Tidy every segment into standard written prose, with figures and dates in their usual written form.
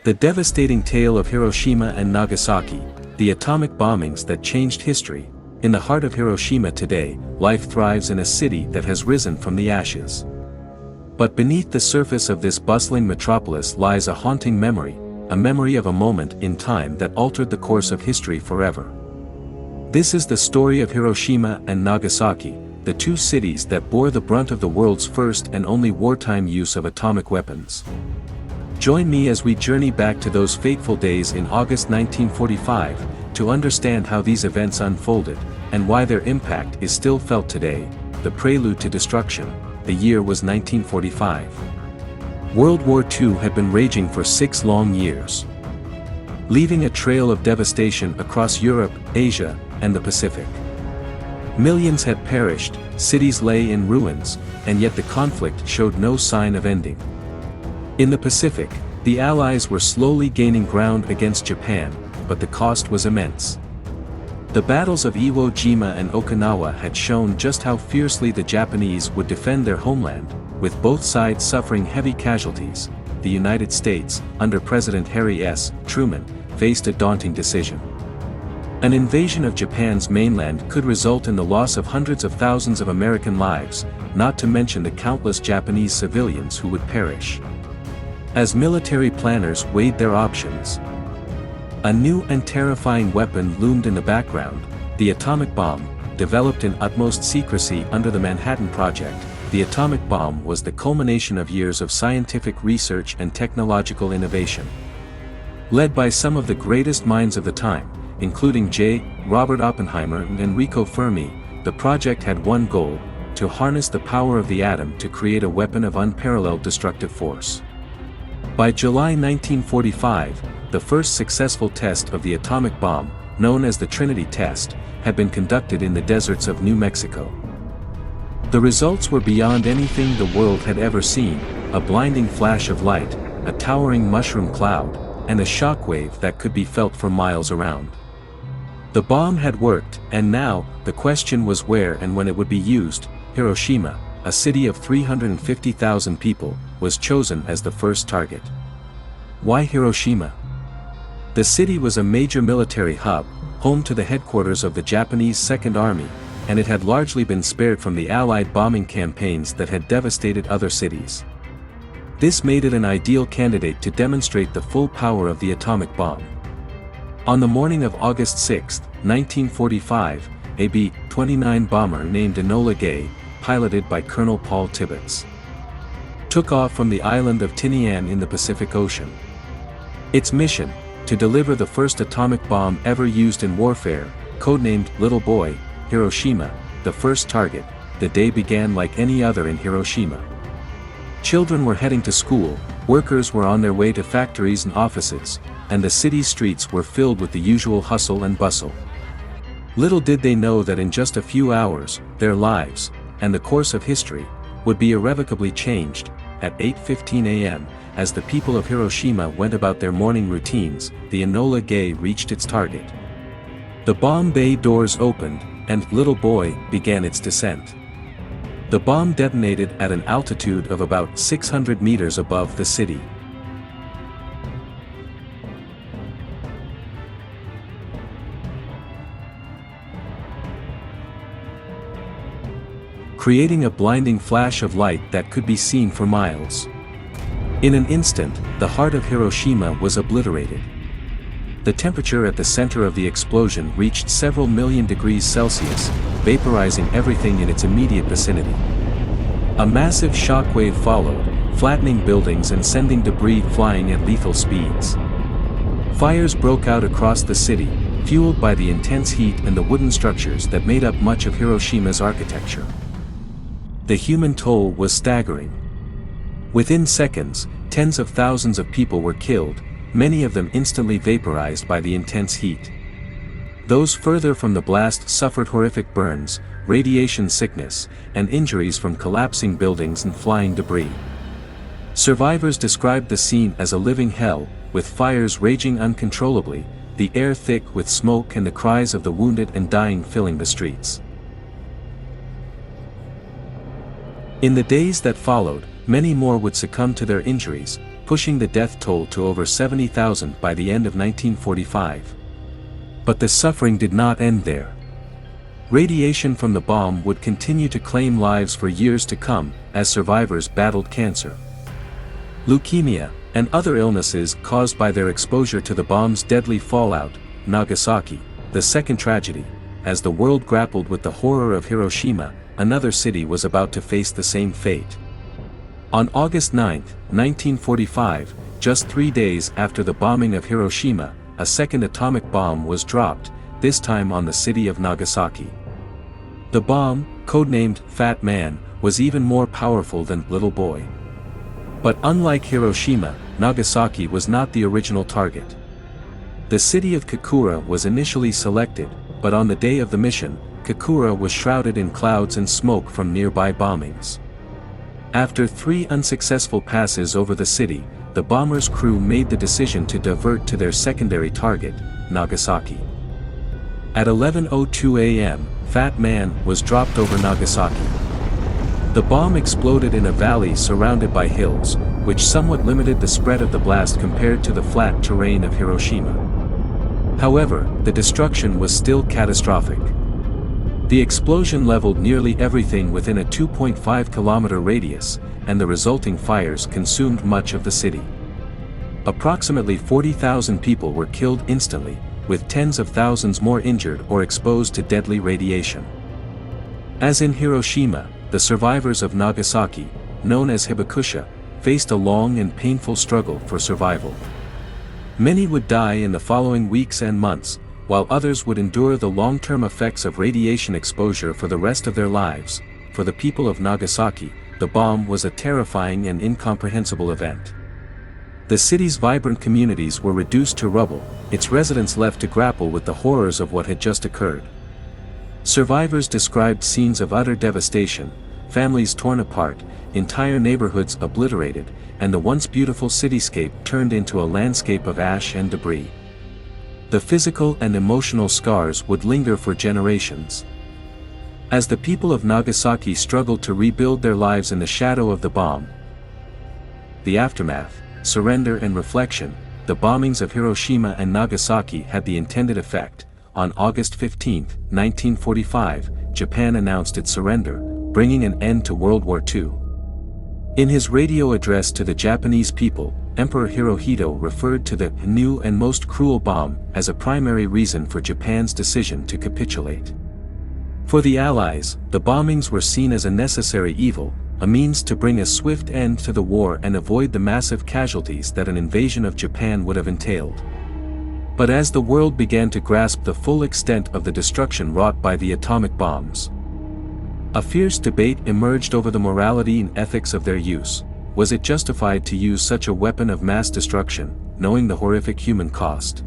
The devastating tale of Hiroshima and Nagasaki, the atomic bombings that changed history. In the heart of Hiroshima today, life thrives in a city that has risen from the ashes. But beneath the surface of this bustling metropolis lies a haunting memory, a memory of a moment in time that altered the course of history forever. This is the story of Hiroshima and Nagasaki, the two cities that bore the brunt of the world's first and only wartime use of atomic weapons. Join me as we journey back to those fateful days in August 1945, to understand how these events unfolded, and why their impact is still felt today. The prelude to destruction. The year was 1945. World War II had been raging for 6 long years, leaving a trail of devastation across Europe, Asia, and the Pacific. Millions had perished, cities lay in ruins, and yet the conflict showed no sign of ending. In the Pacific, the Allies were slowly gaining ground against Japan, but the cost was immense. The battles of Iwo Jima and Okinawa had shown just how fiercely the Japanese would defend their homeland, with both sides suffering heavy casualties. The United States, under President Harry S. Truman, faced a daunting decision. An invasion of Japan's mainland could result in the loss of hundreds of thousands of American lives, not to mention the countless Japanese civilians who would perish. As military planners weighed their options, a new and terrifying weapon loomed in the background: the atomic bomb. Developed in utmost secrecy under the Manhattan Project, the atomic bomb was the culmination of years of scientific research and technological innovation. Led by some of the greatest minds of the time, including J. Robert Oppenheimer and Enrico Fermi, the project had one goal: to harness the power of the atom to create a weapon of unparalleled destructive force. By July 1945, the first successful test of the atomic bomb, known as the Trinity test, had been conducted in the deserts of New Mexico. The results were beyond anything the world had ever seen: a blinding flash of light, a towering mushroom cloud, and a shockwave that could be felt for miles around. The bomb had worked, and now, the question was where and when it would be used. Hiroshima, a city of 350,000 people, was chosen as the first target. Why Hiroshima? The city was a major military hub, home to the headquarters of the Japanese Second Army, and it had largely been spared from the Allied bombing campaigns that had devastated other cities. This made it an ideal candidate to demonstrate the full power of the atomic bomb. On the morning of August 6, 1945, a B-29 bomber named Enola Gay, piloted by Colonel Paul Tibbets, took off from the island of Tinian in the Pacific Ocean. Its mission: to deliver the first atomic bomb ever used in warfare, codenamed Little Boy. Hiroshima, the first target. The day began like any other in Hiroshima. Children were heading to school, workers were on their way to factories and offices, and the city's streets were filled with the usual hustle and bustle. Little did they know that in just a few hours, their lives, and the course of history, would be irrevocably changed. At 8:15 a.m., as the people of Hiroshima went about their morning routines, the Enola Gay reached its target. The bomb bay doors opened, and Little Boy began its descent. The bomb detonated at an altitude of about 600 meters above the city. Creating a blinding flash of light that could be seen for miles. In an instant, the heart of Hiroshima was obliterated. The temperature at the center of the explosion reached several million degrees Celsius, vaporizing everything in its immediate vicinity. A massive shockwave followed, flattening buildings and sending debris flying at lethal speeds. Fires broke out across the city, fueled by the intense heat and the wooden structures that made up much of Hiroshima's architecture. The human toll was staggering. Within seconds, tens of thousands of people were killed, many of them instantly vaporized by the intense heat. Those further from the blast suffered horrific burns, radiation sickness, and injuries from collapsing buildings and flying debris. Survivors described the scene as a living hell, with fires raging uncontrollably, the air thick with smoke and the cries of the wounded and dying filling the streets. In the days that followed, many more would succumb to their injuries, pushing the death toll to over 70,000 by the end of 1945. But the suffering did not end there. Radiation from the bomb would continue to claim lives for years to come, as survivors battled cancer, leukemia, and other illnesses caused by their exposure to the bomb's deadly fallout. Nagasaki, the second tragedy. As the world grappled with the horror of Hiroshima, another city was about to face the same fate. On August 9, 1945, just 3 days after the bombing of Hiroshima, a second atomic bomb was dropped, this time on the city of Nagasaki. The bomb, codenamed Fat Man, was even more powerful than Little Boy. But unlike Hiroshima, Nagasaki was not the original target. The city of Kokura was initially selected, but on the day of the mission, Kokura was shrouded in clouds and smoke from nearby bombings. After 3 unsuccessful passes over the city, the bomber's crew made the decision to divert to their secondary target, Nagasaki. At 11:02 a.m., Fat Man was dropped over Nagasaki. The bomb exploded in a valley surrounded by hills, which somewhat limited the spread of the blast compared to the flat terrain of Hiroshima. However, the destruction was still catastrophic. The explosion leveled nearly everything within a 2.5-kilometer radius, and the resulting fires consumed much of the city. Approximately 40,000 people were killed instantly, with tens of thousands more injured or exposed to deadly radiation. As in Hiroshima, the survivors of Nagasaki, known as hibakusha, faced a long and painful struggle for survival. Many would die in the following weeks and months, while others would endure the long-term effects of radiation exposure for the rest of their lives. For the people of Nagasaki, the bomb was a terrifying and incomprehensible event. The city's vibrant communities were reduced to rubble, its residents left to grapple with the horrors of what had just occurred. Survivors described scenes of utter devastation, families torn apart, entire neighborhoods obliterated, and the once beautiful cityscape turned into a landscape of ash and debris. The physical and emotional scars would linger for generations. As the people of Nagasaki struggled to rebuild their lives in the shadow of the bomb, the aftermath, surrender and reflection, the bombings of Hiroshima and Nagasaki had the intended effect. On August 15, 1945, Japan announced its surrender, bringing an end to World War II. In his radio address to the Japanese people, Emperor Hirohito referred to the new and most cruel bomb as a primary reason for Japan's decision to capitulate. For the Allies, the bombings were seen as a necessary evil, a means to bring a swift end to the war and avoid the massive casualties that an invasion of Japan would have entailed. But as the world began to grasp the full extent of the destruction wrought by the atomic bombs, a fierce debate emerged over the morality and ethics of their use. Was it justified to use such a weapon of mass destruction, knowing the horrific human cost?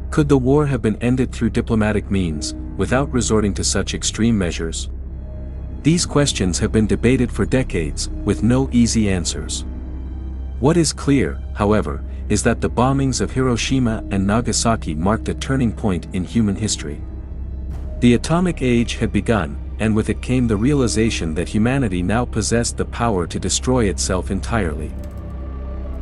Could the war have been ended through diplomatic means, without resorting to such extreme measures? These questions have been debated for decades, with no easy answers. What is clear, however, is that the bombings of Hiroshima and Nagasaki marked a turning point in human history. The atomic age had begun, and with it came the realization that humanity now possessed the power to destroy itself entirely.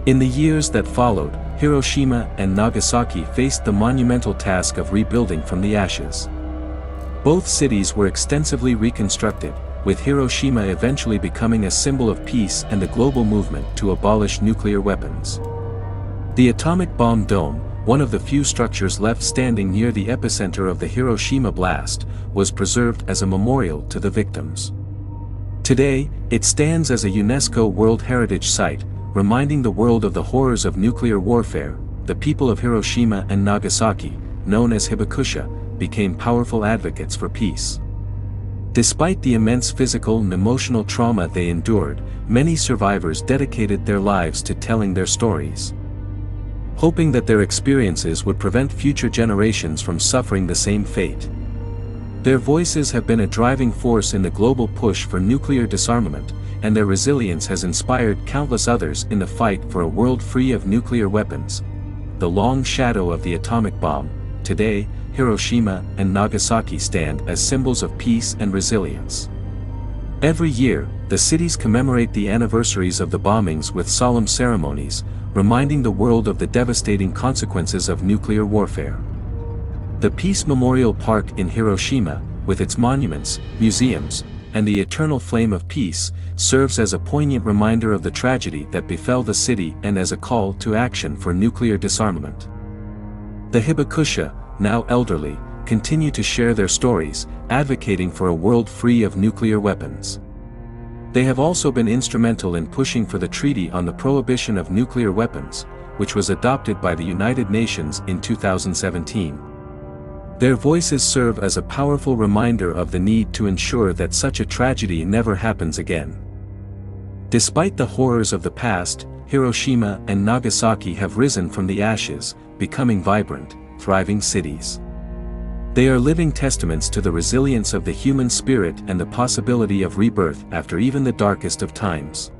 In the years that followed, Hiroshima and Nagasaki faced the monumental task of rebuilding from the ashes. Both cities were extensively reconstructed, with Hiroshima eventually becoming a symbol of peace and the global movement to abolish nuclear weapons. The atomic bomb dome, one of the few structures left standing near the epicenter of the Hiroshima blast, was preserved as a memorial to the victims. Today, it stands as a UNESCO World Heritage Site, reminding the world of the horrors of nuclear warfare. The people of Hiroshima and Nagasaki, known as hibakusha, became powerful advocates for peace. Despite the immense physical and emotional trauma they endured, many survivors dedicated their lives to telling their stories, hoping that their experiences would prevent future generations from suffering the same fate. Their voices have been a driving force in the global push for nuclear disarmament, and their resilience has inspired countless others in the fight for a world free of nuclear weapons. The long shadow of the atomic bomb. Today, Hiroshima and Nagasaki stand as symbols of peace and resilience. Every year, the cities commemorate the anniversaries of the bombings with solemn ceremonies, reminding the world of the devastating consequences of nuclear warfare. The Peace Memorial Park in Hiroshima, with its monuments, museums, and the eternal flame of peace, serves as a poignant reminder of the tragedy that befell the city and as a call to action for nuclear disarmament. The Hibakusha, now elderly, continue to share their stories, advocating for a world free of nuclear weapons. They have also been instrumental in pushing for the Treaty on the Prohibition of Nuclear Weapons, which was adopted by the United Nations in 2017. Their voices serve as a powerful reminder of the need to ensure that such a tragedy never happens again. Despite the horrors of the past, Hiroshima and Nagasaki have risen from the ashes, becoming vibrant, thriving cities. They are living testaments to the resilience of the human spirit and the possibility of rebirth after even the darkest of times.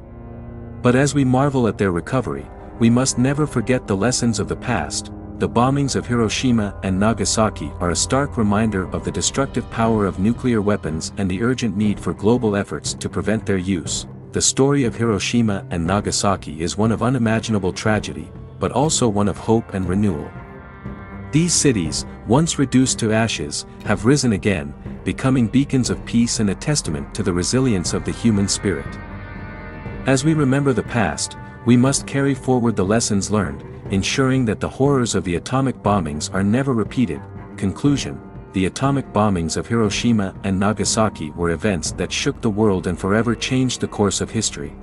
But as we marvel at their recovery, we must never forget the lessons of the past. The bombings of Hiroshima and Nagasaki are a stark reminder of the destructive power of nuclear weapons and the urgent need for global efforts to prevent their use. The story of Hiroshima and Nagasaki is one of unimaginable tragedy, but also one of hope and renewal. These cities, once reduced to ashes, have risen again, becoming beacons of peace and a testament to the resilience of the human spirit. As we remember the past, we must carry forward the lessons learned, ensuring that the horrors of the atomic bombings are never repeated. Conclusion: the atomic bombings of Hiroshima and Nagasaki were events that shook the world and forever changed the course of history.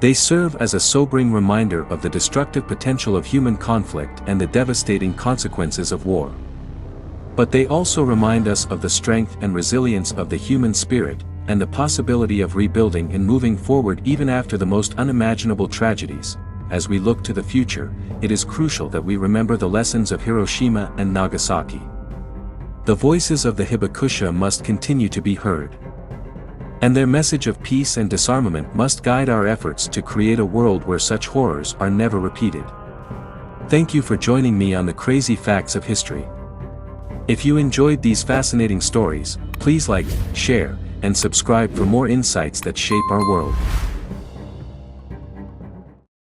They serve as a sobering reminder of the destructive potential of human conflict and the devastating consequences of war. But they also remind us of the strength and resilience of the human spirit, and the possibility of rebuilding and moving forward even after the most unimaginable tragedies. As we look to the future, it is crucial that we remember the lessons of Hiroshima and Nagasaki. The voices of the Hibakusha must continue to be heard. And their message of peace and disarmament must guide our efforts to create a world where such horrors are never repeated. Thank you for joining me on the crazy facts of history. If you enjoyed these fascinating stories, please like, share, and subscribe for more insights that shape our world.